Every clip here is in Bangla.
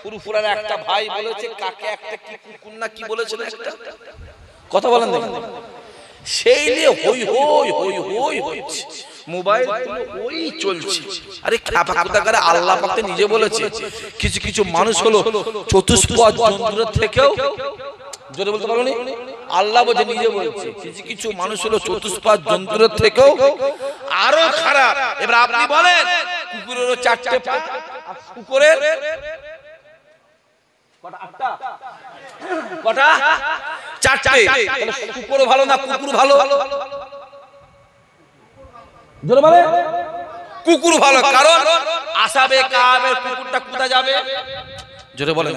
ফুরফুরার একটা ভাই বলেছে কাকে একটা কি কুকুর না কি বলেছিল একটা কথা বলেন দেখেন, সেই নিয়ে হই হই হই হই হচ্ছে, মোবাইল ওই চলছে। আরে খাপাকুতাকারে আল্লাহ পাক নিজে বলেছে কিছু কিছু মানুষ হলো চতুষ্পদ জন্তুর থেকেও, জোরে বলতে পারোনি, আল্লাহ বলছে নিজে বলছে কিছু কিছু মানুষ হলো চতুষ্পদ জন্তুর থেকেও আরো খারাপ। এবার আপনি বলেন কুকুরেরও চারটে পা আর শুকরের কটা? আটটা। কটা? চারটে। তাহলে শুকর ভালো না কুকুর ভালো? জোরে বলে কুকুর ভালো, কারণ আসহাবে কাহাবের কুকুরটা কোথায় যাবে? জোরে বলেন,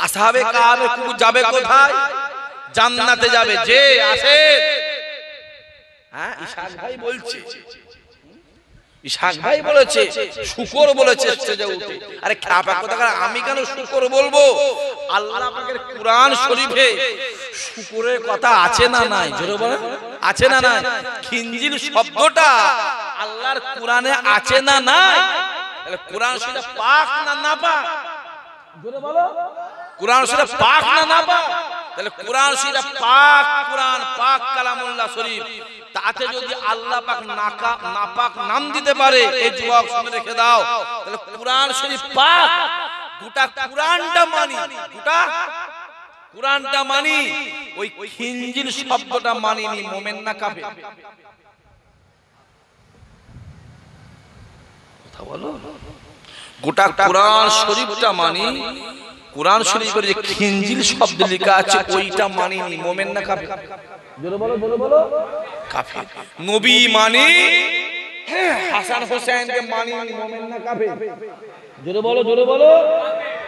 আসহাবে কাহাবের কুকুর যাবে কোথায়? জান্নাতে যাবে। যে আসে, হ্যাঁ ইশাক ভাই বলছে, ইশাক ভাই বলেছে শুকর বলেছে স্টেজে উঠে। আরে খাপা কথা, আমি কেন শুকর বলবো? আল্লাহ পাকের কুরআন শরীফে শুকরের কথা আছে না নাই? জোরে বলেন আছে না নাই? খিনজিল শব্দটা আল্লাহর কুরআনে আছে না নাই? তাহলে কুরআন শরীফ পাক না নাপাক? জোরে বলো, কুরআন শরীফ পাক না নাপাক? তাহলে কুরআন শরীফ পাক, কুরআন পাক কালামুল্লাহ শরীফ, তাতে যদি আল্লাহ পাক নাপাক নাম দিতে পারে, এই যুবক শুনে রেখে দাও, তাহলে কুরআন শরীফ পাক। গোটা কুরআনটা মানি, গোটা কুরআনটা মানি, ওই খিনজিল শব্দটা মানিনি। মুমিন না কাফের? কথা বলো। গোটা কুরআন শরীফটা মানি, কুরআন শরীফের যে খিনজিল শব্দ লেখা আছে ওইটা মানিনি। মুমিন না কাফের? জোরে বলো, বলো বলো। কাফের। নবী মানি, হাসান হোসেনকে মানিনি। মুমিন না কাফের? জোরে বলো, জোরে বলো।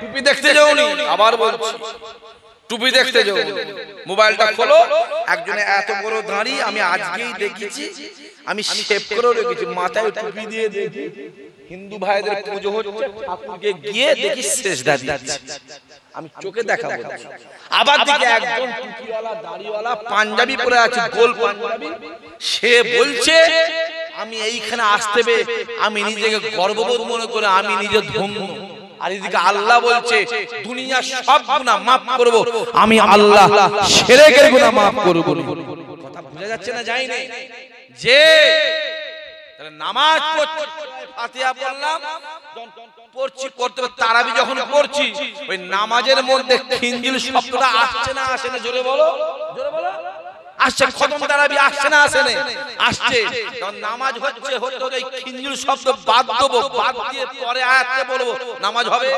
টুপি দেখতে যাওনি? আবার বলছি টুপি দেখতে যাও, মোবাইলটা খোলো, একজনে এত বড় দাঁড়ি আমি আজকেই দেখেছি, আমি শেভ করেও রেখেছি, মাথায় টুপি দিয়ে দেখি হিন্দু ভাইদের পুজো হচ্ছে, ঠাকুরকে গিয়ে দেখি সেজদা দিচ্ছে, আমি চোখে দেখা বলছি। আবার দেখি একজন টুপিওয়ালা দাড়িওয়ালা পাঞ্জাবি পরে আছে, গোল পাঞ্জাবি, সে বলছে আমি এইখানে আসতে পেরে আমি নিজেকে গর্ববোধ মনে করে আমি নিজে ধন্য। আর এদিকে আল্লাহ বলছে দুনিয়া সব গুনাহ মাফ করব, আমি আল্লাহ শিরকের গুনাহ মাফ করব। কথা বোঝা যাচ্ছে না? যাই না যে তাহলে নামাজ পড়ছি, ফাতিহা পড়লাম, পড়ছি পড়তে তারাবি যখন পড়ছি, ওই নামাজের মধ্যে খিনজিল শব্দটা আসছে না আসে না? জোরে বলো, জোরে বলো। আসছে। খতম তারাবি আসছে না আসে না? আসছে। তখন নামাজ হচ্ছে, হতে হতে খিনজিল শব্দ বাদ দেবো, বাদ দিয়ে পরে আয়াতে বলবো, নামাজ হবে।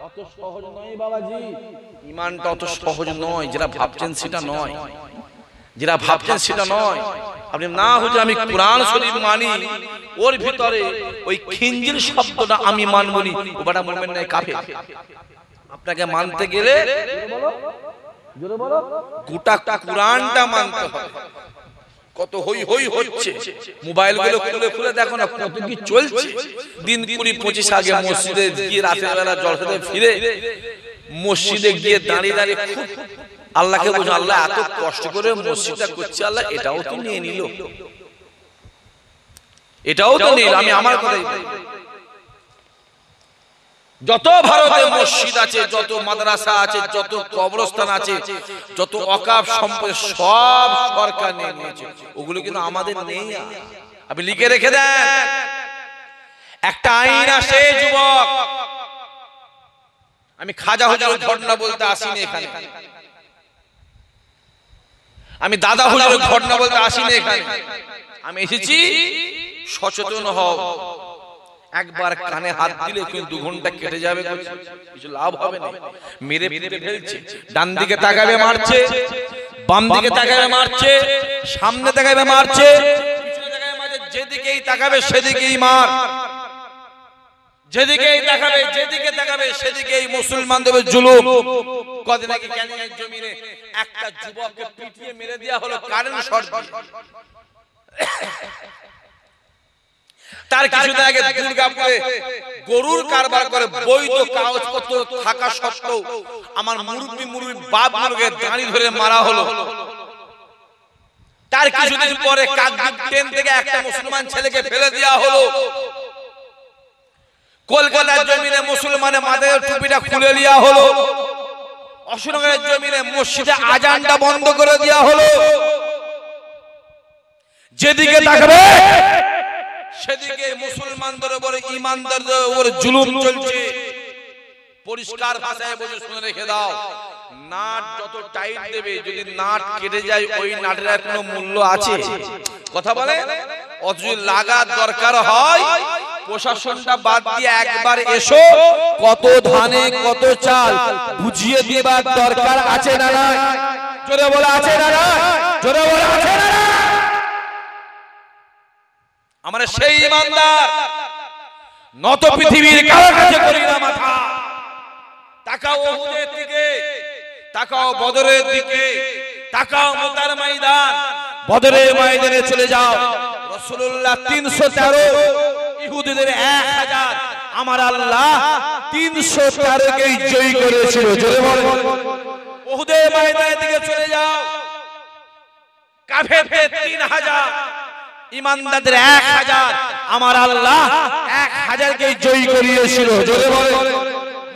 অত সহজ নয় বাবাজি, ঈমানটা অত সহজ নয়। যেটা ভাবছেন সেটা নয়, যেটা ভাবছেন সেটা নয়। আপনি না হুজুর আমি কুরআন শরীফ মানি, ওর ভিতরে ওই খিনজিল শব্দটা আমি মানব নি, ওটা মুমিন নয়, কাফের। আপনাকে মানতে গেলে জোরে বলো গোটা কুরআনটা মানতে হবে। কত হই হই হচ্ছে, মোবাইল গুলো খুলে খুলে দেখো না কত কি চলছে। দিন 20-25 আগে মসজিদে গিয়ে রাতের বেলা জলসাতে ফিরে মসজিদে গিয়ে দাঁড়িয়ে দাঁড়িয়ে খুব আল্লাহকে বলছো, আল্লাহ এত কষ্ট করে মসজিদটা করছে, আল্লাহ এটাও তো নিয়ে নিল, এটাও তো নিল। আমি আমার কথাই বলি, যত ভারতে মসজিদ আছে, যত মাদ্রাসা আছে, যত কবরস্থান আছে, যত ওয়াকফ সম্পদ সব সরকার নিয়ে নিয়েছে, ওগুলো কিন্তু আমাদের নেই। আপনি লিখে রেখে দেন, একটা আইন আসে যুবক। আমি খাজা হুজুরের ঘটনা বলতে আসিনি এখানে, আমি দাদা হুজুরের ঘটনা বলতে আসিনি এখানে, আমি এসেছি সচেতন হও। একবার কানে হাত দিলে কিন্তু 2 ঘন্টা কেটে যাবে, কিছু লাভ হবে না। মেরে ফেলে ফেলছে, ডান দিকে তাকাবে মারছে, বাম দিকে তাকাবে মারছে, সামনে তাকাবে মারছে, পিছনে তাকাবে মারছে, যেদিকেই তাকাবে সেদিকেই মার, যেদিকেই তাকাবে যেদিকে তাকাবে সেদিকেই মুসলমানদের জুলুম। কদিন আগে ক্যানিংয়ের জমিনে একটা যুবককে পিটিয়ে মেরে দেয়া হলো কারেন্ট শর্ট দিয়ে। তার কিছুদিন আগে দুর্গাপুরে গরুর কারবার করে বৈধ কাগজপত্র থাকা সত্ত্বেও আমার মুরব্বি বাপগুলোকে দাঁড়ি ধরে মারা হলো। তার কিছুদিন পরে কাকদ্বীপ ট্রেন থেকে একটা মুসলমান ছেলেকে ফেলে দেওয়া হলো। কলকাতার জমিনে মুসলমানের মাথায় টুপিটা খুলে দেওয়া হলো, অশোকনগরের জমিনে মসজিদে আজানটা বন্ধ করে দেওয়া হলো। যেদিকে তাকাবে সেদিকে মুসলমানদের উপর ঈমানদারদের উপর জুলুম চলছে। পরিষ্কার ভাষায় বলে শুনে রেখে দাও, নাট যত টাইট দেবে, যদি নাট কেটে যায় ওই নাটের কোনো মূল্য আছে? কথা বলে। অথচ লাগার দরকার হয়, প্রশাসনটা বাদ দিয়ে একবার এসো, কত ধানে কত চাল বুঝিয়ে দেবার দরকার আছে না না? জোরে বলে আছে না না? জোরে বলে আছে না না? আমরা সেই ঈমানদার নত পৃথিবীর কারো কাছে করি না মাথা। তাকাও উহুদের দিকে, তাকাও বদরের দিকে, তাকাও মুতার ময়দান, বদরের ময়দানে চলে যাও। রাসূলুল্লাহ 313, ইহুদিদের 1000, আমার আল্লাহ 313 কেই জয় করেছিল। জোরে বলো। উহুদের ময়দানের দিকে চলে যাও, কাফেরদের 3000, ঈমানদারদের 1000, আমার আল্লাহ 1000 কেই জয় করিয়েছিল। জোরে বলো।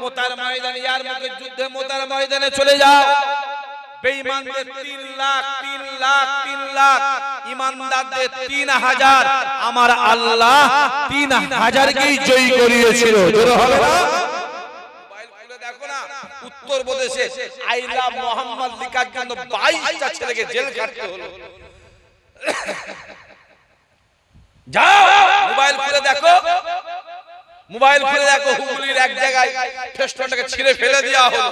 মুতার ময়দানে, ইয়ারমুকের যুদ্ধে মুতার ময়দানে চলে যাও, বেঈমানদের 3 লাখ, 3 লাখ, 3 লাখ, ঈমানদারদের 3000, আমার আল্লাহ 3000 কেই জয় করিয়েছিল। জোরে হবে না? মোবাইল খুলে দেখো না, উত্তরপ্রদেশে আই লাভ মোহাম্মদ লিখার জন্য 22টা ছেলেকে জেল খাটতে হলো। যাও মোবাইল খুলে দেখো, মোবাইল খুলে দেখো, হুগলির এক জায়গায় ফেস্টনটাকে ছিঁড়ে ফেলে দেওয়া হলো।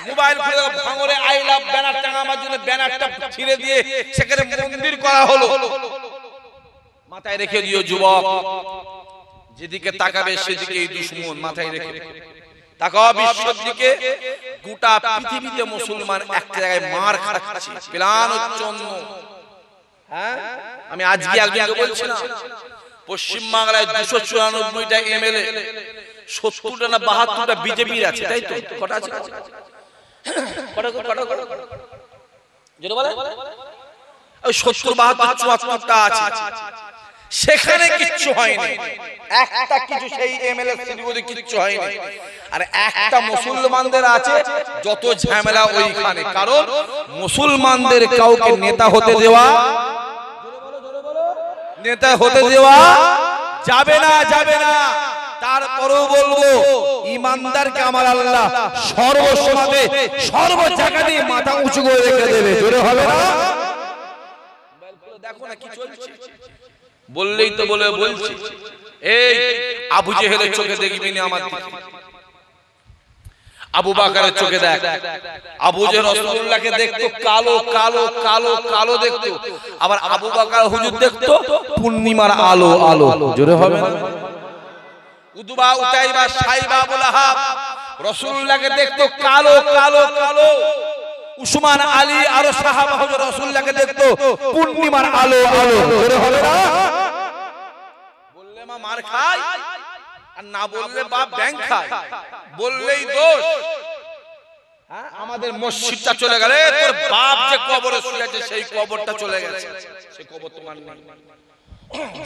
মোবাইল খুলে ভাঙরে আই লাভ ব্যানার টাঙানোর জন্য ব্যানারটা ছিঁড়ে দিয়ে সেখানে মন্দির করা হলো। মাথায় রেখে দিও যুবক, যেদিকে তাকাবে সেদিকেই দুশমন। মাথায় রেখে তাকাও বিশ্বের দিকে, গোটা পৃথিবীতে মুসলমান এক জায়গায় মার খাচ্ছে, প্লান হচ্ছে অন্য। হ্যাঁ, আমি আজকে একজনকে বলছিলাম, পশ্চিম বাংলায় 294টা এমএলএ, 70টা না 72টা বিজেপির আছে, তাই তো? কটা আছে? যেটা বলে ওই 70, 72, 74টা আছে। সেখানে কিচ্ছু হয়নি, একটা কিছু সেই এমএলএ সিডিওতে কিচ্ছু হয়নি। আর একটা মুসলমানদের আছে যত ঝামেলা ওইখানে। কারণ মুসলমানদের কাউকে নেতা হতে দেওয়া, নেতা হতে দেওয়া যাবে না, যাবে না। তারপরেও বলবো, ঈমানদারকে আমার আল্লাহ সর্বসময় সর্ব জায়গাতে মাথা উঁচু করে রেখে দেবে। জোরে হবে না? দেখো না কি চলছে, বললেই তো বলে বলছি। এই আবু জেহেলের চোখে দেখবি না আমার দিকে, আবু বকরের চোখে দেখ। আবু জেহেল রাসূলুল্লাহকে দেখতো কালো কালো কালো কালো দেখতো, আবার আবু বকর হুজুর দেখতো পূর্ণিমার আলো আলো। জোরে হবে না? উতবা, উতাইবা, সাইবা, আবু লাহাব রাসূলুল্লাহকে দেখতো কালো কালো কালো। উসমান, আলী আর সাহাবা হুজুর রাসূলুল্লাহকে দেখতো পূর্ণিমার আলো আলো। জোরে হবে না? বললে মা মার খায়, আর না বললে বাপ ব্যাংক খায়, বললেই দোষ। আমাদের মসজিদটা চলে গেলে, তোর বাপ যে কবরে শুয়ে আছে সেই কবরটা চলে গেছে, সেই কবর তোমার নেই।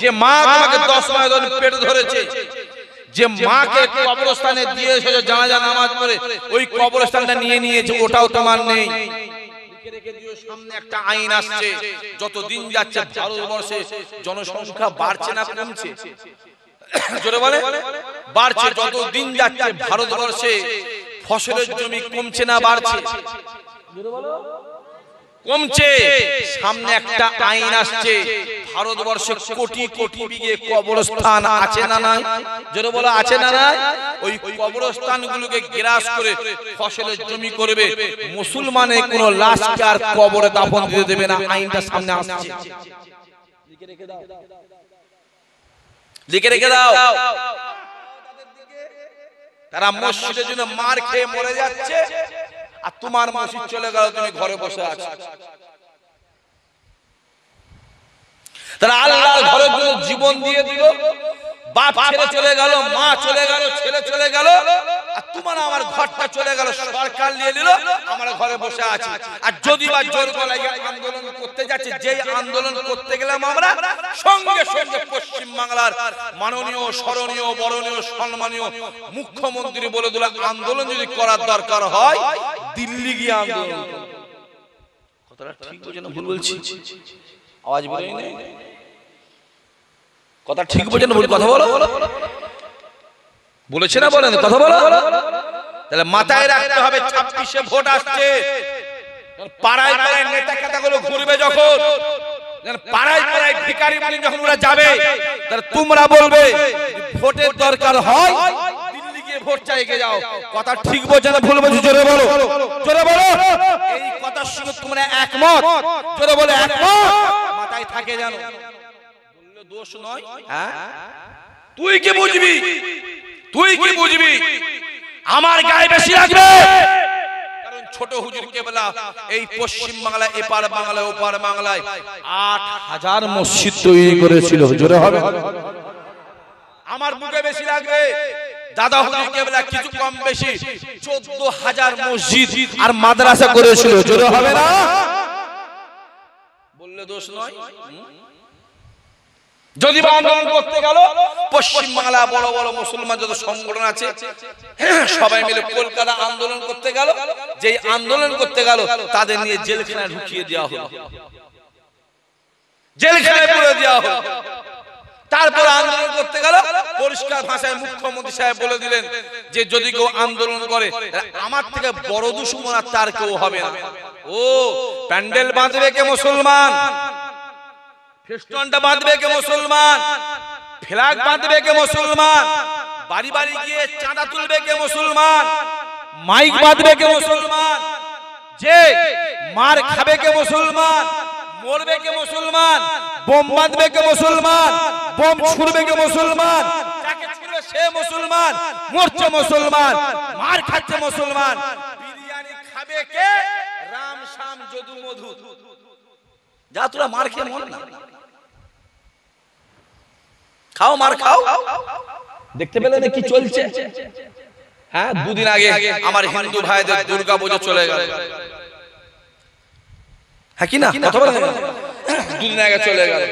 যে মা তোমাকে 10 মাস ধরে পেট ধরেছে, যে মাকে কবরস্থানে দিয়ে এসেছে জানাজা নামাজ পড়ে, ওই কবরস্থানটা নিয়ে নিয়েছে, ওটাও তোমার নেই। সামনে একটা আইন আসছে, যত দিন যাচ্ছে ভারতবর্ষে জনসংখ্যা বাড়ছে না কমছে? জোরে বলে বাড়ছে। যত দিন যাচ্ছে ভারতবর্ষে ফসলের জমি কমছে না বাড়ছে? জোরে বলো কমছে। সামনে একটা আইন আসছে, ভারতবর্ষে কোটি কোটি বিঘে কবরস্থান আছে না নাই? জোরে বলো আছে না নাই? ওই কবরস্থানগুলোকে গ্রাস করে ফসলের জমি করবে, মুসলমানের কোনো লাশকে আর কবরে দাফন দিতে দেবে না। আইনটা সামনে আসছে, লিখে রেখে দাও, লিখে রেখে দাও। তারা মসজিদের জন্য মার খেয়ে মরে যাচ্ছে, আর তোমার মসজিদ চলে গেল, তুমি ঘরে বসে আছো। তারা আল্লাহর ঘরের জন্য জীবন দিয়ে দিল, বাপ ছেড়ে চলে গেল, মা চলে গেল, ছেলে চলে গেল, আর তোমার আমার ঘরটা চলে গেল, সরকার নিয়ে নিল, আমরা ঘরে বসে আছি। আর যদি বা জোর গলায় আন্দোলন করতে যাচ্ছে, যেই আন্দোলন করতে গেলাম আমরা, সঙ্গে সঙ্গে পশ্চিম বাংলার মাননীয় স্মরণীয় বরণীয় সম্মানীয় মুখ্যমন্ত্রী বলে দিল, আন্দোলন যদি করার দরকার হয় দিল্লি গিয়ে আন্দোলন। কথাটা ঠিক বোঝে না ভুল বলছি? আওয়াজ বেরোয় না? কথা ঠিক বোঝে না ভুল? কথা বলো, বলেছে না বলেন? কথা বলো। তাহলে মাথায় রাখতে হবে 26-এ ভোট আসছে, পাড়ায় পাড়ায় নেতা খেতাগুলো ঘুরবে, যখন পাড়ায় পাড়ায় ভিখারি বলে যখন ওরা যাবে, তাহলে তোমরা বলবে ভোটের দরকার হয় দিল্লি গিয়ে ভোট চাইকে যাও। কথা ঠিক বোঝে না ভুল বোঝে? জোরে বলো, জোরে বলো। এই কথার সঙ্গে তোমরা একমত? জোরে বলে একমত। মাথায় থাকে জানো, বললে দোষ নয়। হ্যাঁ, তুই কি বুঝবি? তুই কি বুঝবি? আমার গায়ে বেশি লাগবে, কারণ ছোট হুজুর কেবলা এই পশ্চিম বাংলা এপার বাংলায় ওপার বাংলায় 8000 মসজিদ তৈরি করেছিল। জোরে হবে? আমার বুকে বেশি লাগবে, দাদা হুজুর কেবলা কিছু কম বেশি 14000 মসজিদ আর মাদ্রাসা করেছিল। জোরে হবে না? বললে দোষ নয়। যদি আন্দোলন করতে গেল পশ্চিম বাংলা বড় বড় মুসলমান যত সংগঠন আছে সবাই মিলে কলকাতা আন্দোলন করতে গেল, যে আন্দোলন করতে গেল তাদের নিয়ে জেলখানায় ঢুকিয়ে দেওয়া হলো, জেলখানায় পুরে দেওয়া হলো। তারপর আন্দোলন করতে গেল, পরিষ্কার ভাষায় মুখ্যমন্ত্রী সাহেব বলে দিলেন যে যদি কেউ আন্দোলন করে আমার থেকে বড় দুশমন আর তার কেউ হবে না। ও প্যান্ডেল বাঁধবে কে মুসলমান, ফেস্টনটা বাঁধবে কে মুসলমান, ফ্ল্যাগ বাঁধবে কে মুসলমান, বাড়ি বাড়ি গিয়ে চাঁদা তুলবে কে মুসলমান, মাইক বাঁধবে কে মুসলমান, যে মার খাবে কে মুসলমান, মরবে কে মুসলমান, বোম বাঁধবে কে মুসলমান, বোম ছুড়বে কে মুসলমান, যাকে ছুড়বে সে মুসলমান, মরছে মুসলমান, মার খাচ্ছে মুসলমান, বিরিয়ানি খাবে কে রাম শাম যদু মধু। যা তোরা মার খেয়ে মর না, খাও মার খাও। দেখতে পেলে না কি চলছে? হ্যাঁ, দুদিন আগে আমার হিন্দু ভাইদের দুর্গা পুজো চলে গেল। হ্যাঁ কি না? কথা বলে দুদিন আগে চলে গেল।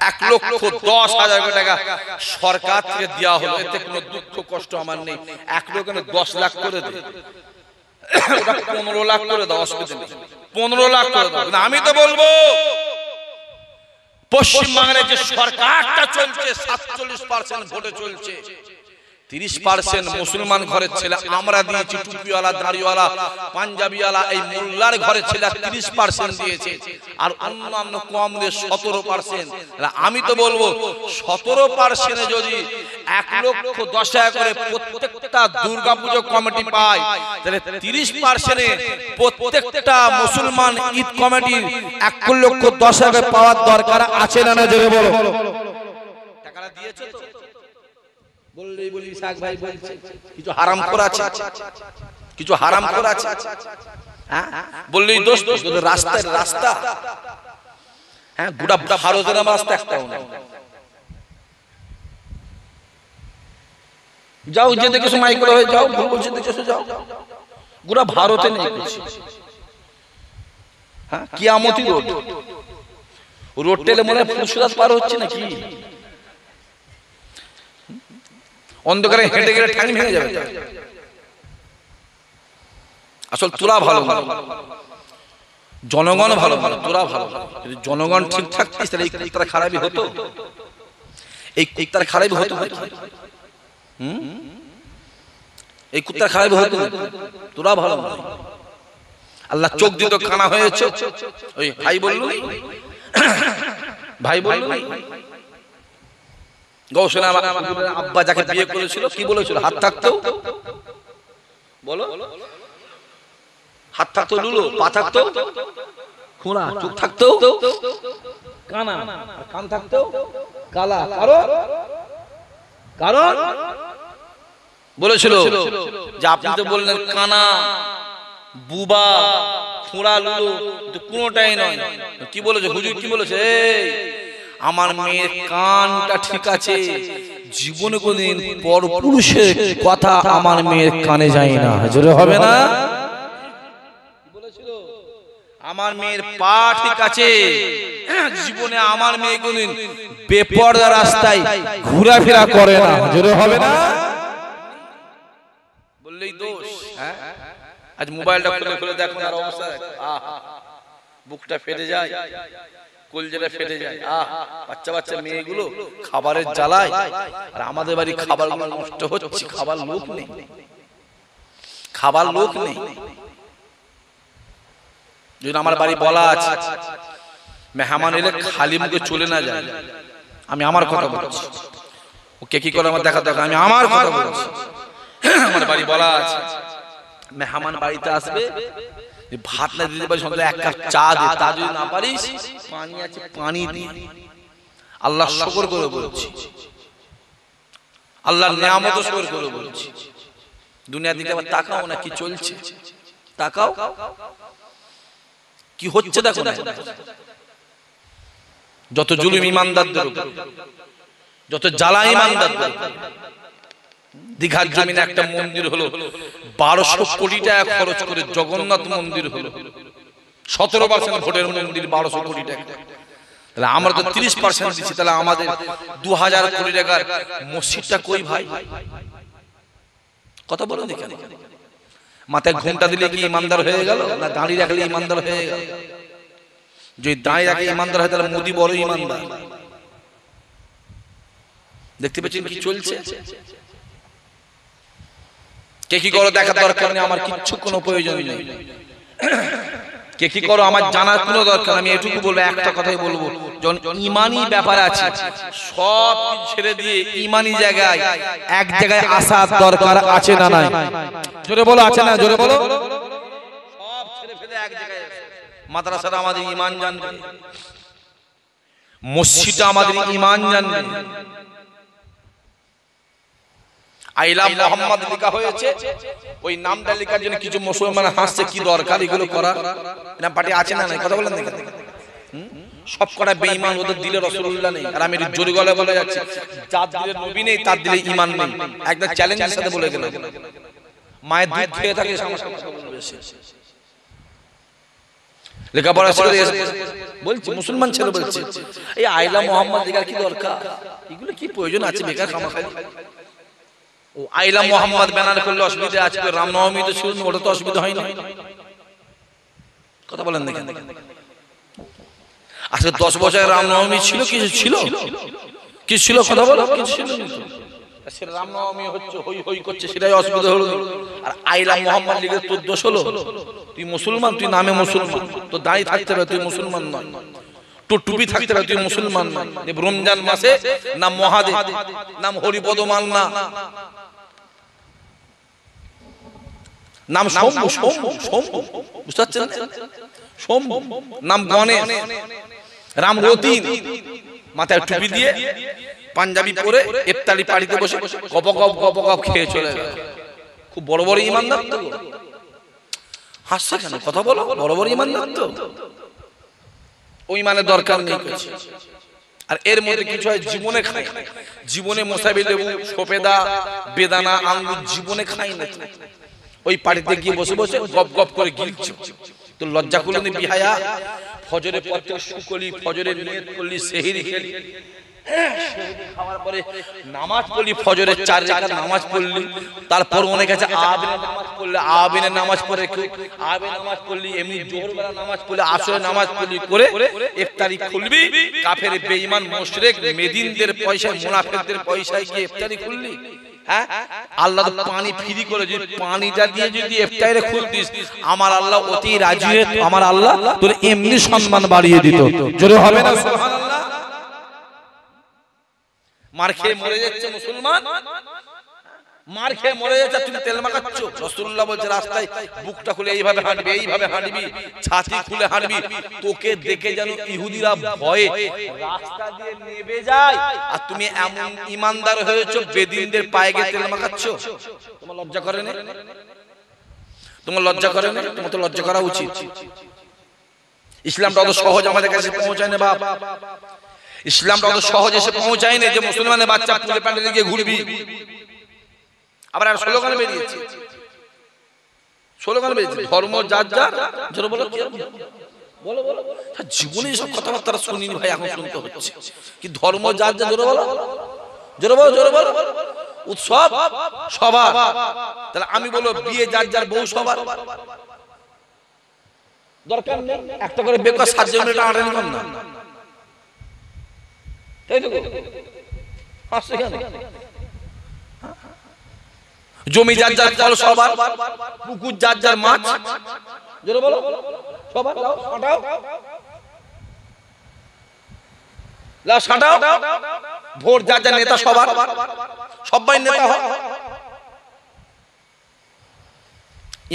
1,10,000 টাকা সরকার থেকে দেওয়া হলো, এতে কোনো দুঃখ কষ্ট আমার নেই। 1 লক্ষ 10 লাখ করে দে, 15 লাখ করে দাও, অসুবিধা নেই, 15 লাখ করে দাও। আমি তো বলবো পশ্চিম বাংলায় যে সরকারটা চলছে 47% ভোটে চলছে, 30% মুসলমান ঘরের ছেলে আমরা দিয়েছি, টুপিওয়ালা দাড়িওয়ালা পাঞ্জাবিওয়ালা এই মোল্লার ঘরের ছেলে 30% দিয়েছে, আর অন্যান্য কম দিয়ে 17%। আমি তো বলবো 17% যদি 1,10,000 করে প্রত্যেকটা দুর্গাপুজো কমিটি পায়, তাহলে 30% প্রত্যেকটা মুসলমান ঈদ কমিটির 1,10,000 পাওয়ার দরকার আছে না? জোরে বলো। টাকাটা দিয়েছে তো? বললেই বলি শাক ভাই বলছে কিছু হারাম করা আছে, কিছু হারাম করা আছে। হ্যাঁ বললেই দোষ, রাস্তায় রাস্তা। হ্যাঁ, গোটা ভারতের আমার রাস্তা একটাও না। যাও যে দেখেছো মাইক্রো হয়ে যাও, বলছে দেখেছো যাও, গোটা ভারতে নেই কিছু। হ্যাঁ, কিয়ামতি রোড, রোড টেলে মনে ফুলসুরাত পার হচ্ছে নাকি? অন্ধকারে হেঁটে গেলে ঠ্যাং ভেঙে যাবে। আসল তোরা ভালো ভালো, জনগণ ভালো ভালো, তোরা ভালো। যদি জনগণ ঠিক থাকতিস তাহলে এই কুত্তার খারাপই হতো, এই কুত্তার খারাপই হতো। এই কুত্তার খারাপই হতো, তোরা ভালো ভালো। আল্লাহ চোখ দিত কানা হয়েছে। ওই ভাই বলল, ভাই বলল গৌসেনা আব্বা যাকে বিয়ে করেছিল কি বলেছিল? হাত থাকতো, বলো, হাত থাকতো লুলো, পা থাকতো খুঁড়া, চোখ থাকতো কানা, কান থাকতো কালা। কারণ বলেছিল যে আপনি তো বললেন কানা, বুবা, খুঁড়া, লুলো, কোনোটাই নয়। কি বলেছে হুজুর? কি বলেছে? আমার মেয়ের কানটা ঠিক আছে, জীবনে কোনদিন পরপুরুষের কথা আমার মেয়ের কানে যায় না। জোরে হবে না? বলেছিল আমার মেয়ের পা ঠিক আছে, জীবনে আমার মেয়ে কোনদিন বেপরদা রাস্তায় ঘোরাফেরা করে না, জোরে হবে না বললেই দোষ। আজ মোবাইলটা খুলে খুলে দেখুন আর অবস্থা, বুকটা ফেটে যায়, কলজেটা ফেটে যায়। বাচ্চা বাচ্চা মেয়েগুলো খাবারের জ্বালায়, আর আমাদের বাড়ি খাবারগুলো নষ্ট হচ্ছে, খাবার লোক নেই, খাবার লোক নেই। যদি আমার বাড়ি বলা আছে মেহমান এলে খালি মুখে চলে না যায়, আমি আমার কথা বলছি, ওকে কি করে আমার দেখা দেখা, আমি আমার কথা বলছি। আমার বাড়ি বলা আছে মেহমান বাড়িতে আসবে, ভাত না দিতে পারিস এক কাপ চা দে, তা যদি না পারিস পানি আছে পানি দি। আল্লাহ শুকর করে বলছি, আল্লাহর নিয়ামত শুকর করে বলছি। দুনিয়া দিকে আবার তাকাও না কি চলছে, তাকাও কি হচ্ছে দেখো। যত জুলুম ইমানদারদের উপর, যত জ্বালা ইমানদারদের। দীঘার জমিনে একটা মন্দির হলো, 1200 কোটি টাকা খরচ করে জগন্নাথ মন্দির হলো, 17% ভোটের মন্দির, 1200 কোটি টাকা। তাহলে আমরা তো 30% দিচ্ছি, তাহলে আমাদের 2000 কোটি টাকার মসজিদটা কই ভাই? কথা বলো দেখি, মাথায় ঘুমটা দিলে কি ইমানদার হয়ে গেল, না দাঁড়িয়ে রাখলে ইমানদার হয়ে গেল? যদি দাঁড়িয়ে রাখলে ইমানদার হয় তাহলে মোদি বড় ইমানদার। দেখতে পাচ্ছেন কি চলছে? কে কি করো দেখার দরকার নেই, আমার কিচ্ছু কোনো প্রয়োজন নেই। কে কি করো আমার জানার কোনো দরকার, আমি এটুকু বলবো, একটা কথাই বলবো, যখন ইমানি ব্যাপার আছে সব ছেড়ে দিয়ে ইমানি জায়গায় এক জায়গায় আসার দরকার আছে না নাই? জোরে বলো আছে না, জোরে বলো। সব ছেড়ে ফেলে এক জায়গায় মাদ্রাসাটা আমাদের ইমান জানবে, মসজিদটা আমাদের ইমান জানবে। আইলা মোহাম্মদ লেখা হয়েছে, ওই নামটা লেখার জন্য কিছু মুসলমান হাসছে, কি দরকার এগুলো করা? এরকম পার্টি আছে না নাই? কথা বলেন দেখেন। সব কটা বেঈমান, ওদের দিলে রাসূলুল্লাহ নেই। আর আমি জোরে গলায় বলে যাচ্ছি, যার দিলে নবী নেই তার দিলে ঈমান নেই। একদম চ্যালেঞ্জের সাথে বলে গেলাম। মায়ের দুধ খেয়ে থাকে লেখাপড়া ছেড়ে বলছি, মুসলমান ছেলে বলছে এই আইলা মোহাম্মদ লেখার কি দরকার? এগুলো কি প্রয়োজন আছে বেকার খামাখালি? ও আইলা মোহাম্মদ ব্যানার করলে অসুবিধা আছে, রামনবমী তো শুরু, ওটা তো অসুবিধা হয় না। কথা বলেন দেখেন। আজকে 10 বছর রামনবমী ছিল, কিছু ছিল, কি ছিল? কথা বলো, কিছু ছিল না। সেটা রামনবমী হচ্ছে, হই হই করছে, সেটাই অসুবিধা হলো। আর আইলা মোহাম্মদ লিখে তোর দোষ হলো? তুই মুসলমান, তুই নামে মুসলমান, তোর দাঁড়িয়ে থাকতে হবে, তুই মুসলমান নয়। তোর টুপি থাকতে হবে, তুই মুসলমান নয়। রমজান মাসে নাম মহাদেব, নাম হরিপদ মান্না, নাম শম্ভু, শম্ভু, শম্ভু, বুঝতে পারছেন? শম্ভু নাম গণেশ, রাম রতিন, মাথায় টুপি দিয়ে পাঞ্জাবি পরে ইফতারি পাড়িতে বসে গপ গপ গপ গপ খেয়ে চলে গেল। খুব বড় বড় ইমানদার তো। হাসছে কেন? কথা বলো, বড় বড় ইমানদার তো। ওই মানে দরকার নেই। আর এর মধ্যে কিছু হয় জীবনে খায়, জীবনে মোসাবি লেবু, সফেদা, বেদানা, আঙ্গুর জীবনে খাই না। ওই পাড়িতে গিয়ে বসে বসে গপ গপ করে গিলছে। তো লজ্জা করলেন বিহায়া? ফজরের পর থেকে শুকলি, ফজরের নিয়ত করলি, সেহরি খেলি, খাওয়ার পরে নামাজ পড়লি, ফজরের 4 রাকাত নামাজ পড়লি, তারপর অনেক কাছে আবিনের নামাজ পড়লি, আবিনের নামাজ পড়ে আবিনের নামাজ পড়লি, এমনি জোহরবেলা নামাজ পড়লি, আসরের নামাজ পড়লি, করে ইফতারি খুলবি। কাফের বেঈমান মুশরিক মেদিনদের পয়সায়, মুনাফিকদের পয়সায় গিয়ে ইফতারি খুললি। হ্যাঁ, আল্লাহ তো পানি ফ্রি করে, যদি পানিটা দিয়ে যদি ইফতারে খুলতিস, আমার আল্লাহ অতি রাজি হয়ে, আমার আল্লাহ তোর এমনি সম্মান বাড়িয়ে দিত। জোরে হবে না সুবহানাল্লাহ? মার খেয়ে মরে যাচ্ছে মুসলমান, মার খেয়ে মরে যাচ্ছে, তুমি তেল মাখাচ্ছ। রাসূলুল্লাহ বলছে রাস্তায় বুকটা খুলে এইভাবে হাঁটবি, এইভাবে হাঁটবি, ছাতি খুলে হাঁটবি, তোকে দেখে যেন ইহুদিরা ভয়ে রাস্তা দিয়ে নেবে যায়। আর তুমি এমন ইমানদার হয়েছো, বেদিনদের পায়ে গিয়ে তেল মাখাচ্ছ। তোমার লজ্জা করে না? তোমার লজ্জা করে না? তোমার তো লজ্জা করা উচিত। ইসলামটা অত সহজ আমাদের কাছে পৌঁছায় না বাপ। ইসলামটা অত সহজ এসে পৌঁছায় না যে মুসলমানের বাচ্চা পুলে প্যান্ডেলে গিয়ে ঘুরবি। আবার আর স্লোগান বেরিয়েছে, স্লোগান বেরিয়েছে, ধর্ম যার যার, জোরে বলো, বলো বলো, জীবনে সব কথাবার্তা শুনিনি ভাই, এখন শুনতে হচ্ছে। কি ধর্ম যার যা, জোরে বলো জোরে বলো জোরে বলো, উৎসব সবার। তাহলে আমি বলবো বিয়ে যার যার, বউ সবার, দরকার নেই একটা করে বেকার সাতজন মিনিট আটানি কর না, তাই তো? জমি যার যার, ফল সবার, পুকুর যার যার, মাছ জোরে বলো সবার, সাঁটাও, ভোট যার যার, নেতা সবার, সবাই নেতা হয়।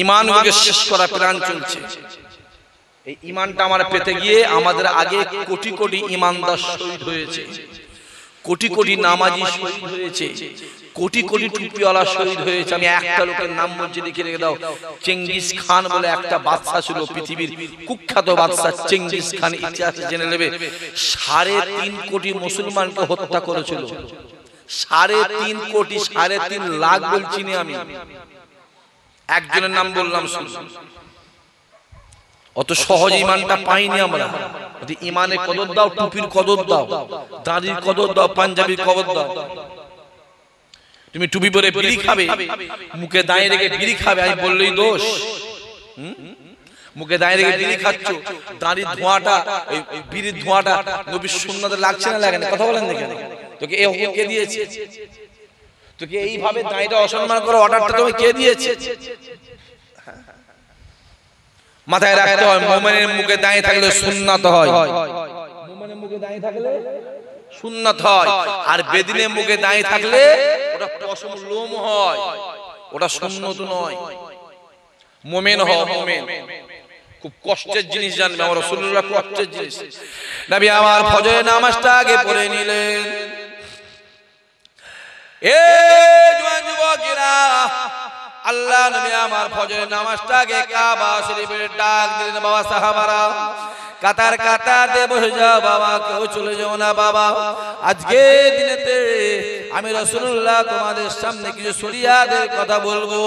ইমানকে শেষ করা প্ল্যান চলছে। এই ইমানটা আমার পেতে গিয়ে আমাদের আগে কোটি কোটি ইমানদার শহীদ হয়েছে, কোটি কোটি নামাজি শহীদ হয়েছে, কোটি কোটি টুপিওয়ালা শহীদ হয়েছে। আমি একটা লোকের নাম বলছি, লিখে রেখে দাও। চেঙ্গিস খান বলে একটা বাদশা ছিল, পৃথিবীর কুখ্যাত বাদশা চেঙ্গিস খান, ইতিহাস জেনে নেবে। 3.5 কোটি মুসলমানকে হত্যা করেছিল। 3.5 কোটি, 3.5 লাখ বলছি না আমি, একজনের নাম বললাম শুনুন। অত সহজ ইমানটা পাইনি আমরা। ইমানে কদর দাও, টুপির কদর দাও, দাড়ির কদর দাও, পাঞ্জাবির কদর দাও। তুমি টুপি পরে বিড়ি খাবে, মুখে দাঁড়িয়ে রেখে বিড়ি খাবে, আমি বললেই দোষ? মুখে দাঁড়িয়ে রেখে বিড়ি খাচ্ছ, দাঁড়ির ধোঁয়াটা, বিড়ির ধোঁয়াটা নবীর সুন্নাতে লাগছে না লাগে না? কথা বলেন দেখেন, তোকে এই হুকুম কে দিয়েছে? তোকে এইভাবে দাঁড়িটা অসম্মান করো, অর্ডারটা তুমি কে দিয়েছে? মাথায় রাখতে হয়, মুমিনের মুখে দাঁড়িয়ে থাকলে সুন্নাত হয়, মুমিনের মুখে দাঁড়িয়ে থাকলে সুন্নাত হয়। আর বেদিনের মুখে দাঁড়িয়ে থাকলে ওটা পশম লোম হয়, ওটা সুন্নত নয়। মুমিন হও, মুমিন। খুব কষ্টের জিনিস জানবে আমার রাসূলুল্লাহ, কষ্টের জিনিস। নবী আমার ফজরের নামাজটা আগে পড়ে নিলেন। এ জওয়ান যুবকেরা, আল্লাহ নবী আমার ফজরের নামাজটা আগে কাবা শরীফের ডাক দিলেন। বাবা সাহাবারা, কাতার কাতার দিয়ে বসে যাও বাবা, কেউ চলে যাও না বাবা। আজকে দিনেতে আমি রাসূলুল্লাহ তোমাদের সামনে কিছু শরিয়াতের কথা বলবো।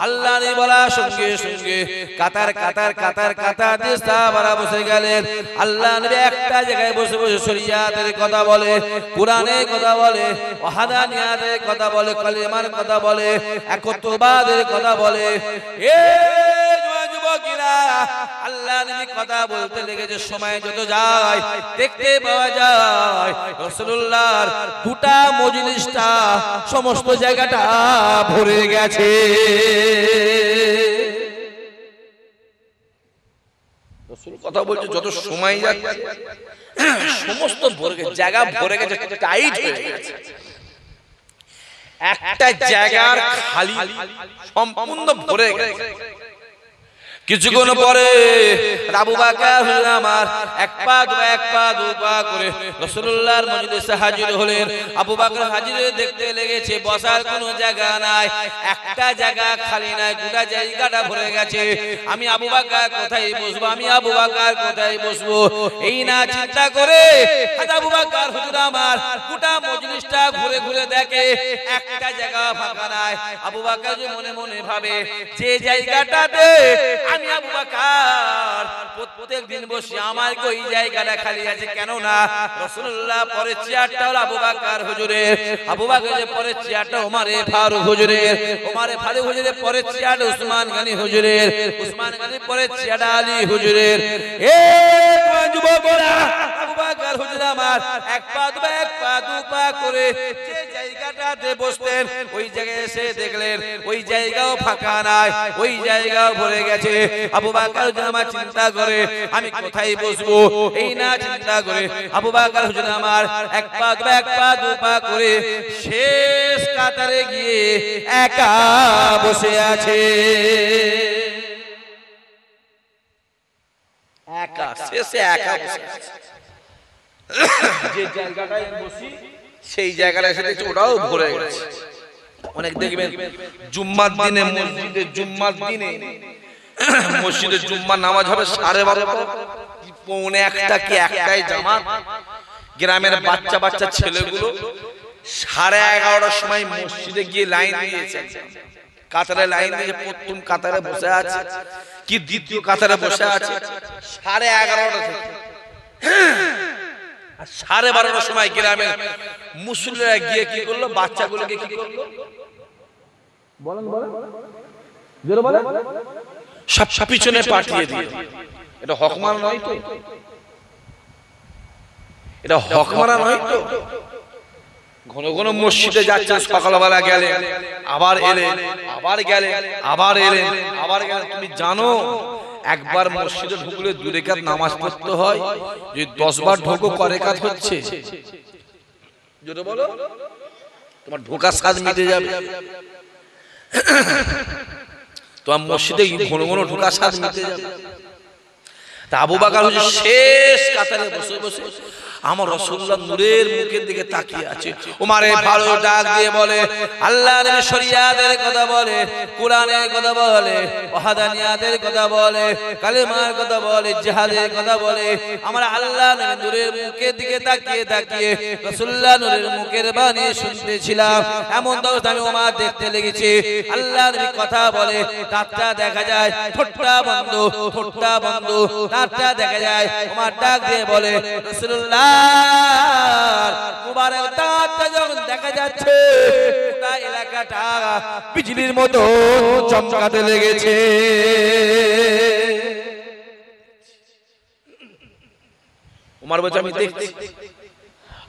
আল্লাহ নবী বলার সঙ্গে সঙ্গে কাতার কাতার কাতার কাতার দিয়ে সাহাবারা বসে গেলেন। আল্লাহ নবী একটা জায়গায় বসে বসে শরিয়াতের কথা বলে, কোরআনের কথা বলে, ওয়াহদানিয়াতের কথা বলে, কালিমার কথা বলে, একত্ববাদের কথা বলে। এ যুবকেরা, আল্লাহ নবী কথা বলতে লেগেছে। সময় যত যায় দেখতে পাওয়া যায় রাসূলুল্লাহর গোটা মজলিসটা, সমস্ত জায়গাটা ভরে গেছে। রাসূল কথা বলছে, যত সময় যাচ্ছে সমস্ত ভরে গেছে, জায়গা ভরে গেছে, টাইট হয়ে গেছে। একটা জায়গার খালি সম্পূর্ণ ভরে গেছে। কিছুক্ষণ পরে আবু বকর হুজুর আমার এক পা দু পা করে রাসূলুল্লাহর মজলিসে হাজির হলেন। আবু বকর হাজির দেখতে লেগেছে, বসার কোনো জায়গা নাই, একটা জায়গা খালি নাই, গোটা জায়গাটা ভরে গেছে। আমি আবু বকর কোথায় বসবো, আমি আবু বকর কোথায় বসবো, এই না চিন্তা করে আবু বকর হুজুর আমার গোটা মজলিসটা ঘুরে ঘুরে দেখে একটা জায়গা ফাঁকা নাই। আবু বকর মনে মনে ভাবে, যে জায়গাটাতে আমি আবু বকর প্রত্যেক দিন বসে, আমার ওই জায়গাটা খালি আছে কেন না? রাসূলুল্লাহ পরের চেয়ারটা হলো আবু বকর হুজুরের, আবু বকরের পরের চেয়ারটা ওমরে ফারুক হুজুরের, ওমরে ফারুক হুজুরের পরের চেয়ারটা উসমান গনি হুজুরের, উসমান গনির পরের চেয়ারটা আলী হুজুরের। এ যুবকরা, আবু বকর হুজুর আমার এক পা দু পা করে যে জায়গাটাতে বসতেন, ওই জায়গায় এসে দেখলেন ওই জায়গাও ফাঁকা নাই, ওই জায়গাও ভরে গেছে। আবু বকর হুজুর আমার চিন্তা করে, আমি কোথায় বসবো, এই না চিন্তা করে আবু বকর হুজুর আমার এক পা দু পা করে শেষ কাতারে গিয়ে একা বসে আছে। একা, শেষে একা বসে আছে। যে জায়গাটায় বসি সেই জায়গাটা এসে দেখছি ওটাও ভরে গেছে। অনেক দেখবেন জুম্মার দিনে মসজিদে, জুম্মার দিনে মসজিদে জুম্মার নামাজ হবে 12:30 পৌনে একটা কি একটাই জামাত। গ্রামের বাচ্চা বাচ্চা ছেলেগুলো 11:30টার সময় মসজিদে গিয়ে লাইন দিয়েছে। কাতারে লাইন দিয়ে প্রথম কাতারে বসে আছে কি দ্বিতীয় কাতারে বসে আছে 11:30 থেকে 12:30 সময় গ্রামের মুসল্লিরা গিয়ে কি করলো, বাচ্চাগুলোকে কি করলো বলেন বলেন জোরে বলেন, সব পিছনে পাঠিয়ে দিয়ে। এটা হকমানা নয় তো, এটা হকমানা নয় তো। ঘন ঘন মসজিদে যাচ্ছেন, সকালবেলা গেলেন আবার এলেন, আবার গেলেন আবার এলেন আবার গেলেন। তুমি জানো একবার মসজিদে ঢুকলে 2 রাকাত নামাজ পড়তে হয়, যদি 10 বার ঢোকো ক রাকাত হচ্ছে? জোরে বলো, তোমার ঢোকার স্বাদ মিটে যাবে। তোমার মসজিদে ঘন ঘন ঢোকার স্বাদ মিটে যাবে। তা আবু বকর হচ্ছে শেষ কাতারে বসে বসে আমার রাসূলুল্লাহ নূরের মুখের দিকে তাকিয়ে আছে। ওমরে ভালো ডাক দিয়ে বলে, আল্লাহর শরিয়াতের কথা বলে, কোরআনের কথা বলে, ওয়াহদানিয়াতের কথা বলে, কালেমার কথা বলে, জিহাদের কথা বলে। আমার আল্লাহ নূরের মুখের দিকে তাকিয়ে তাকিয়ে রাসূলুল্লাহ নূরের মুখের বাণী শুনতেছিলাম। এমন দশটা আমি ওমর দেখতে লেগেছি, আল্লাহর নবী কথা বলে, দাঁতটা দেখা যায়, ঠোঁটটা বন্ধ, ঠোঁটটা বন্ধ, দাঁতটা দেখা যায়। ওমর ডাক দিয়ে বলে, রাসূলুল্লাহ মুবারক দাঁতটা যখন দেখা যাচ্ছে, গোটা এলাকাটা বিজলির মতো চমকাতে লেগেছে। ওমর বলছে আমি দেখছি।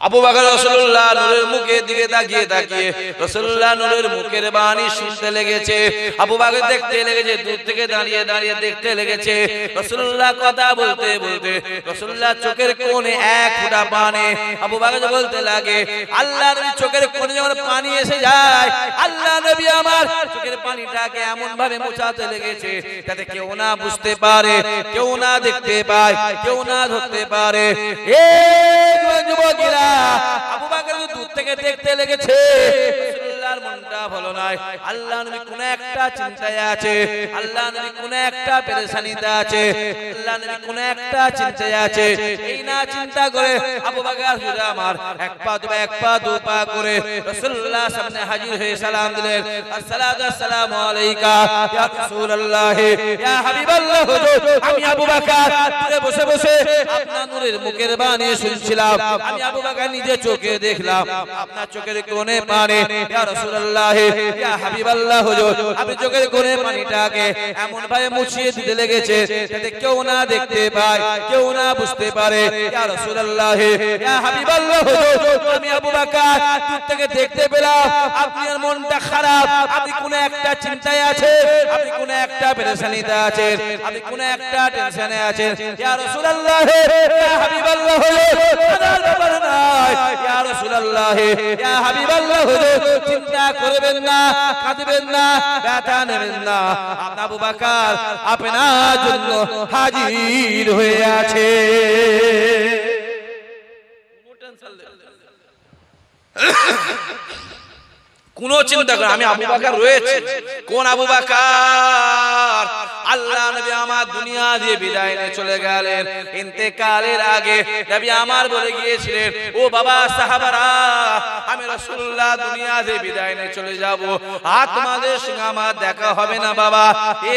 আবু বকর রাসূলুল্লাহ নূরের মুখের দিকে তাকিয়ে তাকিয়ে রাসূলুল্লাহ নূরের মুখের বাণী শুনতে লেগেছে। আবু বকর দেখতে লেগেছে, দূর থেকে দাঁড়িয়ে দাঁড়িয়ে দেখতে লেগেছে। রাসূলুল্লাহ কথা বলতে বলতে রাসূলুল্লাহ চোখের কোণে এক ফোঁটা পানি। আবু বকর বলতে লাগে, আল্লাহ নবী চোখের কোণে যখন পানি এসে যায়, আল্লাহ নবী আমার চোখের পানিটাকে এমন ভাবে মোছাতে লেগেছে যাতে কেউ না বুঝতে পারে, কেউ না দেখতে পায়, কেউ না ধরতে পারে। এই যুবকেরা, আবু বকর দূর থেকে দেখতে লেগেছে, রাসূলুল্লাহর মনটা ভালো নয়। আল্লাহ নবী কোন একটা চিন্তায় আছে, আল্লাহ নবী কোন একটা পেরেশানিতে আছে, আল্লাহ নবী কোন একটা চিন্তায় আছে। এই না চিন্তা করে আবু বকর হুজুর আমার এক পা দু পা করে রাসূলুল্লাহর সামনে হাজির হয়ে সালাম দিলেন, আসসালাতু আসসালামু আলাইকা ইয়া রাসূলুল্লাহ ইয়া হাবিবাল্লাহ। হুজুর আমি আবু বকর দূরে বসে বসে আপনার নূরের মুখের বাণী শুনছিলাম। আমি আবু বকর নিজে চোখে দেখলাম আপনার চোখের কোণে পানি। ইয়া রাসূলুল্লাহ ইয়া হাবিবাল্লাহ। হুজুর আপনি চোখের কোণে পানিটাকে এমন ভাবে মুছিয়ে দিতে লেগেছে যাতে কেউ না দেখতে পায়, কেউ না বুঝতে পারে। ইয়া রাসূলুল্লাহ ইয়া হাবিবাল্লাহ। হুজুর আমি আবু বকর দূর থেকে দেখতে পেলাম আপনার মনটা খারাপ, আপনি কোন একটা চিন্তায় আছেন, আপনি কোন একটা পেরেশানিতে আছেন, আপনি কোন একটা টেনশনে আছেন। ইয়া রাসূলুল্লাহ ইয়া হাবিবাল্লাহ। ইয়া রাসূলুল্লাহ ইয়া হাবিবাল্লাহ। চিন্তা করবেন না, কাঁদবেন না, ব্যথা নেবেন না, আবু বকর আপনার জন্য হাজির হয়ে আছে। কোন চিন্তা করে আমি আবু বকর রয়েছে। কোন আবু বকর? আল্লাহ নবী আমার দুনিয়া দিয়ে বিদায় নিয়ে চলে গেলেন। ইন্তেকালের আগে নবী আমার বলে গিয়েছিলেন, ও বাবা সাহাবারা, আমি রাসূলুল্লাহ দুনিয়া দিয়ে বিদায় নিয়ে চলে যাব, আর তোমাদের সঙ্গে আমার দেখা হবে না বাবা।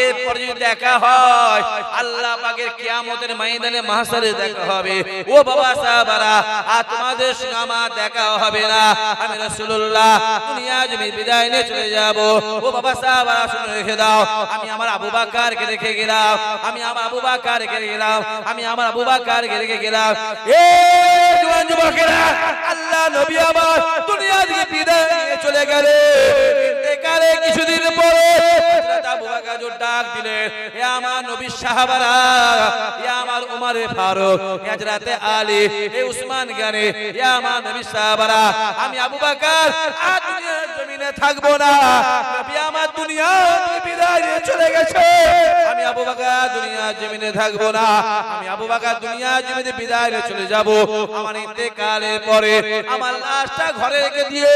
এরপর যদি দেখা হয় আল্লাহ পাকের কিয়ামতের ময়দানে মাহশারে দেখা হবে। ও বাবা সাহাবারা, আর তোমাদের সঙ্গে আমার দেখা হবে না। আমি রাসূলুল্লাহ দুনিয়া বিদায় নিয়ে চলে যাব। ও বাবা সাহাবারা শুনে রেখে দাও, আমি আমার আবু বকরকে রেখে গেলাম, আমি আমার আবু বকরকে রেখে গেলাম, আমি আমার আবু বকরকে রেখে গেলাম। এই জওয়ান যুবকেরা, আল্লাহ নবী আমার দুনিয়া থেকে বিদায় নিয়ে চলে গেলেন। ইন্তেকালে কিছুদিন পরে হযরত আবু বকর ডাক দিলেন, হে আমার নবীর সাহাবারা, হে আমার উমর ফারুক, হে হযরত আলী, হে উসমান গনি, হে আমার নবীর সাহাবারা, আমি আবু বকর আর দুনিয়ার জমিনে থাকবো না। নবী আমার দুনিয়া থেকে বিদায় নিয়ে চলে গেছে, আমি আবু বকর দুনিয়ার জমিনে থাকবো না। আমি আবু বকর দুনিয়ার জমিনে বিদায় নিয়ে চলে যাব। আমার ইন্তেকালের পরে আমার লাশটা ঘরে রেখে দিয়ে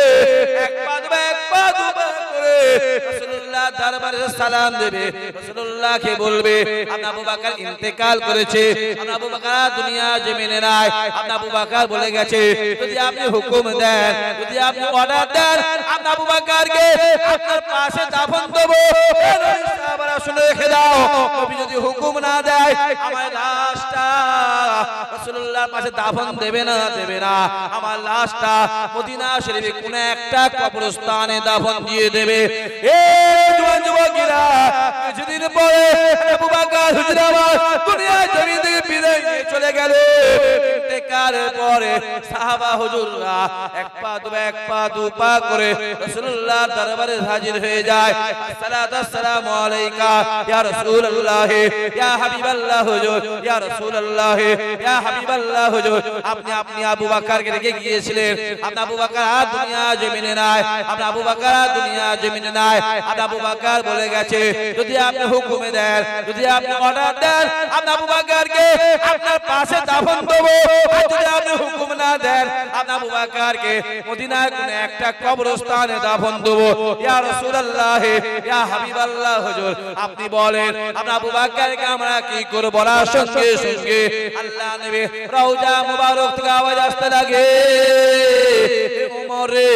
এক পা দু পা করে রাসূলুল্লাহ রাসূলুল্লাহ দরবারে সালাম দেবে, রাসূলুল্লাহকে বলবে আপনার আবু বকর ইন্তেকাল করেছে, আপনার আবু বকর দুনিয়া জমিনে নাই, আপনার আবু বকর বলে গেছে যদি আপনি হুকুম দেন, যদি আপনি অর্ডার দেন, আপনার আবু বকরকে আপনার পাশে দাফন দেব। সাহাবারা শুনে রেখে দাও, নবী যদি হুকুম না দেয় আমার লাশটা রাসূলুল্লাহর পাশে দাফন দেবে না, আমার লাশটা মদিনা শরীফে কোন একটা কবরস্থানে দাফন দিয়ে দেবে। এই জওয়ান যুবকেরা, কিছুদিন পরে আবু বকর হুজুরাবাদ দুনিয়া জমিন থেকে বিদায় নিয়ে চলে গেল। ইন্তেকালের পরে সাহাবা হুজুররা এক পা দু পা করে রাসূলুল্লাহর দরবারে হাজির হয়ে যায়। আসসালাতু আসসালামু আলাইকা ইয়া রাসূলুল্লাহ, ইয়া হাবিবাল্লাহ হুজুর, ইয়া রাসূলুল্লাহ, ইয়া হাবিবাল্লাহ হুজুর। আপনি আবু বকরকে রেখে গিয়েছিলেন, আপনি আবু বকর আর দুনিয়া জমিনে নাই, আপনি আবু বকর আর দুনিয়া জমিনে নাই। আপনি আবু বকর বলে গেছে যদি আপনি হুকুম দেন, যদি আপনি অর্ডার দেন, আপনি আবু বকরকে আপনার পাশে দাফন দেব। আর যদি আপনি হুকুম না দেন, আপনি আবু বকরকে মদিনার কোন একটা কবরস্থানে দাফন দেব। ইয়া রাসূলুল্লাহ, ইয়া হাবিবাল্লাহ হুজুর, আপনি বলেন আপনি আবু বকরকে আমরা কি করব? বলার সঙ্গে সঙ্গে আল্লাহ নবী রওজা মুবারক থেকে আওয়াজ আসতে লাগে, ওমরে,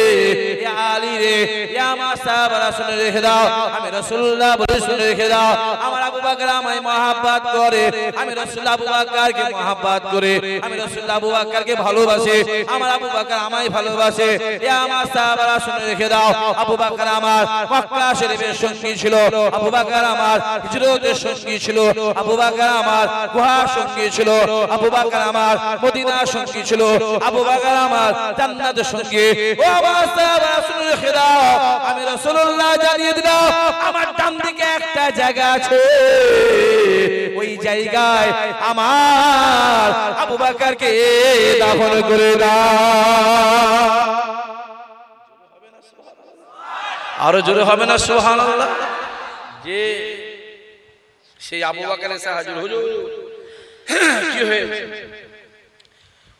ইয়া আলী রে, ইয়া আমার সাহাবারা শুনে রেখে দাও, আমি রাসূলুল্লাহ বলে শুনে রেখে দাও, আমার আবু বকর আমায় মহব্বত করে, আমি রাসূলুল্লাহ আবু বকরকে মহব্বত করে, আমি রাসূলুল্লাহ আবু বকরকে ভালোবাসে, আমার আবু বকর আমায় ভালোবাসে। ইয়া আমার সাহাবারা শুনে রেখে দাও, আবু বকর আমার মক্কা শরীফের সঙ্গী ছিল, আবু বকর আমার হিজরতের সঙ্গী ছিল, আবু বকর আমার গুহার সঙ্গী ছিল, আবু বকর আমার মদিনার সঙ্গী ছিল, আবু বকর আমার জান্নাতের সঙ্গী। ও আমার সাহাবারা শুনে রেখে দাও, আমি রাসূলুল্লাহ জানিয়ে দিলাম আমার ডান দিকে একটা জায়গা আছে, ওই জায়গায় আমার আবু বকরকে দাফন করে দাও। আরো জোরে হবে না সুবহানাল্লাহ? যে সেই আবু বকর এসে হাজির, হুজুর কি হয়েছে?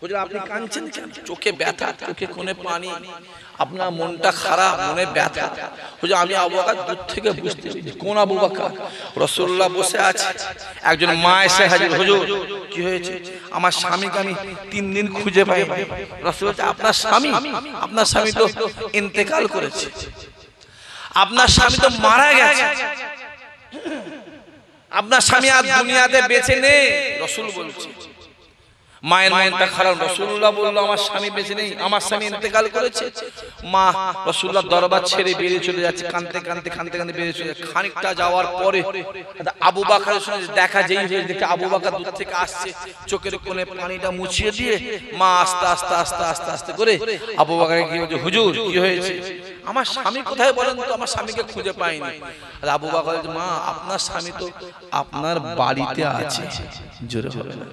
হুজুর আপনি কাঁদছেন কেন? চোখে ব্যথা, চোখে কোণে পানি, আপনার মনটা খারাপ, মনে ব্যথা। হুজুর আমি আবু বকর দূর থেকে বুঝতে পেরেছি। কোন আবু বকর? রাসূলুল্লাহ বসে আছে, একজন মা এসে হাজির, হুজুর কি হয়েছে? আমার স্বামীকে আমি 3 দিন খুঁজে পাই। রাসূল বলছে আপনার স্বামী তো ইন্তেকাল করেছে, আপনার স্বামী তো মারা গেছে, আপনার স্বামী আর দুনিয়াতে বেঁচে নেই। রাসূল বলছে, মায়ের মনটা খারাপ। রাসূলুল্লাহ বলল আমার স্বামী বেঁচে নেই, আমার স্বামী ইন্তেকাল করেছে। মা রাসূলুল্লাহ দরবার ছেড়ে বেরিয়ে চলে যাচ্ছে, কাঁদতে কাঁদতে বেরিয়ে চলে যাচ্ছে। খানিকটা যাওয়ার পরে আবু বকরের সঙ্গে দেখা, যেই দেখে আবু বকর দূর থেকে আসছে, চোখের কোণে পানিটা মুছিয়ে দিয়ে মা আস্তে করে আবু বকরকে কি বলছে, হুজুর কি হয়েছে? আমার স্বামী কোথায় বলেন তো, আমার স্বামীকে খুঁজে পাইনি। আর আবু বকর বলছে মা আপনার স্বামী তো আপনার বাড়িতে আছে। জোরে হবে না,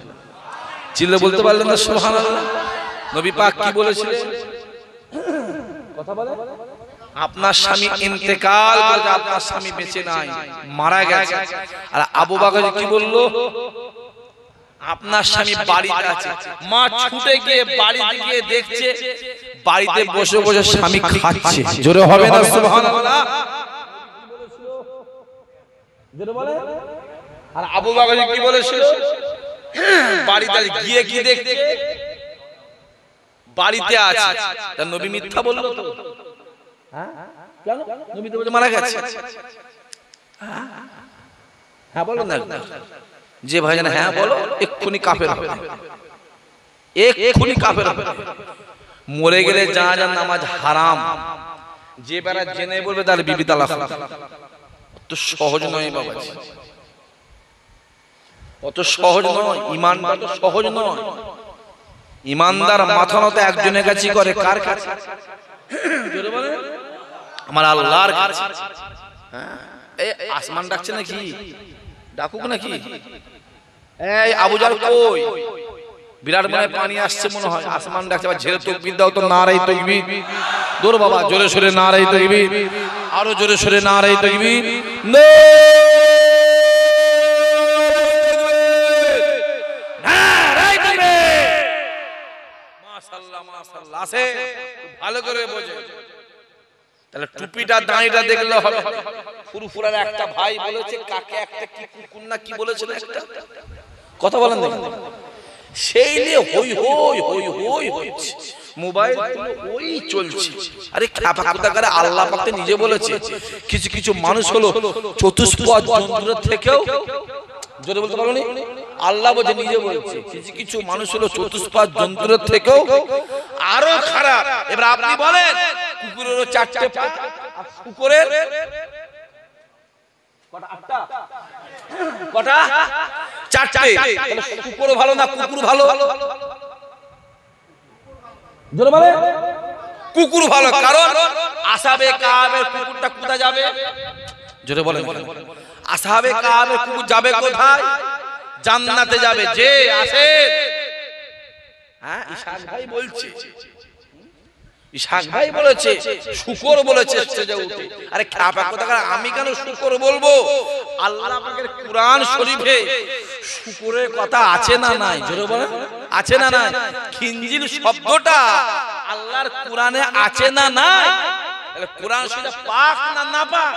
চিল্লে বলতে পারলেন না সুবহানাল্লাহ? নবী পাক কি বলেছিলেন? কথা বলে আপনার স্বামী ইন্তেকাল করেছে, আপনার স্বামী বেঁচে নাই, মারা গেছে। আর আবু বকর কি বলল? আপনার স্বামী বাড়িতে আছে। মা ছুটে গিয়ে বাড়িতে গিয়ে দেখছে বাড়িতে বসে বসে স্বামী খাচ্ছে। জোরে হবে না সুবহানাল্লাহ? জোরে বলে। আর আবু বকর কি বলেছিল? বাড়িতে গিয়ে কি দেখতে বাড়িতে আছে। তার নবী মিথ্যা বললো তো? কেন? নবী তো বলে মারা গেছে। হ্যাঁ বলো না, যে ভাইজান হ্যাঁ বলো, এক্ষুনি কাফের হবে, এক্ষুনি কাফের হবে। মরে গেলে জানাজার নামাজ হারাম, যে বেলা জেনে বলবে তার বিবি তালাক। তো সহজ নয় বাবা, অত সহজ নয়। ঈমান তো সহজ নয়। ঈমানদার মাথা নত একজনের কাছে করে, কার কাছে? জোরে বলে আমার আল্লাহর কাছে। এই আসমান ডাকছে নাকি? ডাকুক নাকি? এই আবু জাল কই? বিরাট মনে পানি আসছে মনে হয়, আসমান ডাকছে। ঝেড়ে তাকবীর দাও তো, নারায়ে তাকবীর। দূর বাবা, জোরে সরে নারায়ে তাকবীর, আরো জোরে সরে নারায়ে তাকবীর। ভালো করে বোঝে, তাহলে টুপিটা দাঁড়িটা দেখলে হবে। ফুরফুরার একটা ভাই বলেছে কাকে একটা কি কুকুর না কি বলেছিল একটা কথা বলেন দেখুন, সেই নিয়ে হই হই হই হই হচ্ছে, মোবাইল ওই চলছে। আরে খাপাকারে আল্লাহ পাক তো নিজে বলেছে কিছু কিছু মানুষ হলো চতুষ্পদ জন্তুর থেকেও, জোরে বলতে পারোনি, আল্লাহ বলে নিজে বলছে কিছু কিছু মানুষ হলো চতুষ্পদ জন্তুর থেকেও আরো খারাপ। এবার আপনি বলেন কুকুরেরও চারটে পা, কুকুরের কটা? আটটা। কটা? চারটে। কুকুরও ভালো না কুকুর ভালো? জোরে বলে কুকুর ভালো, কারণ আসহাবে কাহাবের কুকুরটা কোথায় যাবে? জোরে বলেন আসহাবে কাহাবের কুকুর যাবে কোথায়? জান্নাতে যাবে। যে আসে, হ্যাঁ ইশাক ভাই বলছে, ইশাক ভাই বলেছে, শুকর বলেছে স্টেজে উঠে। আরে খাপা কথা, আমি কেন শুকর বলবো? আল্লাহ পাকের কুরআন শরীফে শুকরের কথা আছে না নাই? জোরে বলেন আছে না নাই? খিনজিল শব্দটা আল্লাহর কুরআনে আছে না নাই? তাহলে কুরআন শরীফ পাক না নাপাক?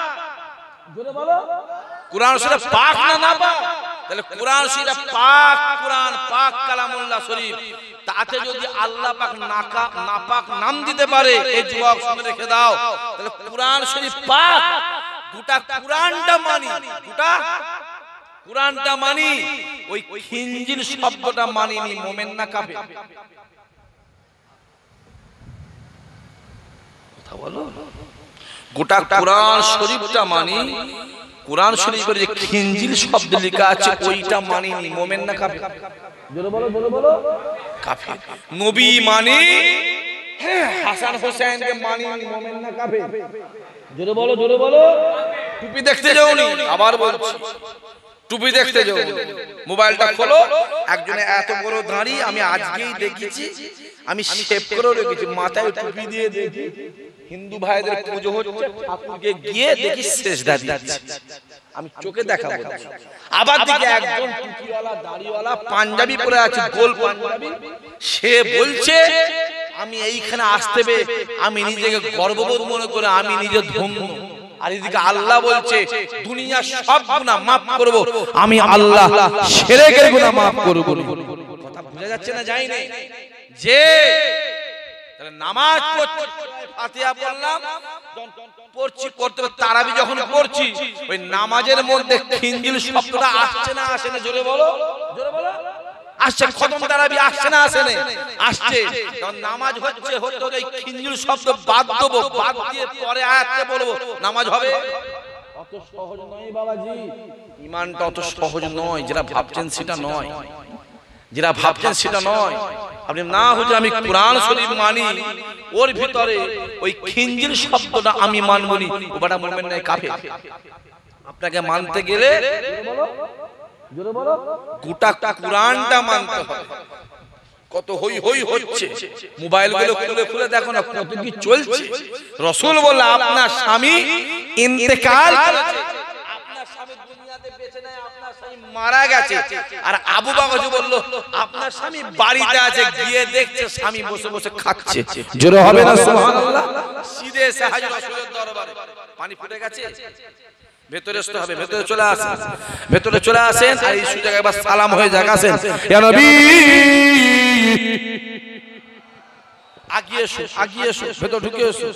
জোরে বলো কুরআন শরীফ পাক না নাপাক? তাহলে কুরআন শরীফ পাক, কুরআন পাক কালামুল্লাহ শরীফ, তাতে যদি আল্লাহ পাক নাপাক নাম দিতে পারে, এই যুবক শুনে রেখে দাও, তাহলে কুরআন শরীফ পাক। গোটা কুরআনটা মানি, গোটা কুরআনটা মানি, ওই খিনজিল শব্দটা মানিনি। মুমিন না কাফের? কথা বলো। গোটা কুরআন শরীফটা মানি, কুরআন শরীফের যে খিনজিল শব্দ লেখা আছে ওইটা মানিনি। মুমিন না কাফের? জোরে বলো জোরে বলো। কাফের। নবী মানি, হাসান হোসেনকে মানিনি। মুমিন না কাফের? জোরে বলো জোরে বলো। টুপি দেখতে যাওনি? আবার বলছি টুপি দেখতে যাও, মোবাইলটা খোলো, একজনে এত বড় দাঁড়ি আমি আজকেই দেখেছি, আমি শেভ করে রেখেছি, মাথায় টুপি দিয়ে দেখি হিন্দু ভাইদের পুজো হচ্ছে, ঠাকুরকে গিয়ে দেখি সেজদা দিচ্ছে, আমি চোখে দেখাবো। আবার দিকে একজন টুপিওয়ালা দাড়িওয়ালা পাঞ্জাবি পরে আছে, গোল পাঞ্জাবি, সে বলছে আমি এইখানে আসতে পেরে আমি নিজেকে গর্ববোধ মনে করে আমি নিজে ধন্য। আর এদিকে আল্লাহ বলছে দুনিয়ার সব গুনাহ maaf করব, আমি আল্লাহ শিরকের গুনাহ maaf করব। কথা বুঝা যাচ্ছে না? যায় না যে তাহলে নামাজ পড়ছি, ফাতিহা পড়লাম, পড়ছি পড়তে তারাবি যখন পড়ছি, ওই নামাজের মধ্যে খিনজিল শব্দটা আসছে না আসে না? জোরে বলো জোরে বলো। আসছে। খতম তারাবি আসছে না আসে না? আসছে। তখন নামাজ হচ্ছে, হতে হতে এই খিনজিল শব্দ বাদ দেব, বাদ দিয়ে পরে আয়াতে বলবো, নামাজ হবে। অত সহজ নয় বাবাজি, ঈমানটা অত সহজ নয়। যেটা ভাবছেন সেটা নয়, যেটা ভাবছেন সেটা নয়। আপনি না হুজুর আমি কুরআন শরীফ মানি, ওর ভিতরে ওই খিনজিল শব্দটা আমি মানব নি, ওটা মুমিন নয় কাফের। আপনাকে মানতে গেলে জোরে বলো গোটা কুরআনটা মানতে হবে। কত হই হই হচ্ছে, মোবাইল গুলো খুলে খুলে দেখো না কত কি চলছে। রাসূল বলল আপনার স্বামী ইন্তেকাল করেছে, আপনার স্বামী দুনিয়াতে বেঁচে নাই, আপনার স্বামী মারা গেছে। আর আবু বকর বলল আপনার স্বামী বাড়িতে আছে, গিয়ে দেখছে স্বামী বসে বসে খাচ্ছে। জোরে হবে না সুবহানাল্লাহ? সিধে এসে হাজির রাসূলের দরবারে, পানি ফুটে গেছে, ভেতরে আসতে হবে, ভেতরে চলে আসেন, ভেতরে চলে আসেন। আর এই সুযোগে একবার সালাম হয়ে যাক, আসেন ইয়া নবী, আগিয়ে এসো, আগিয়ে এসো, ভেতর ঢুকে এসো।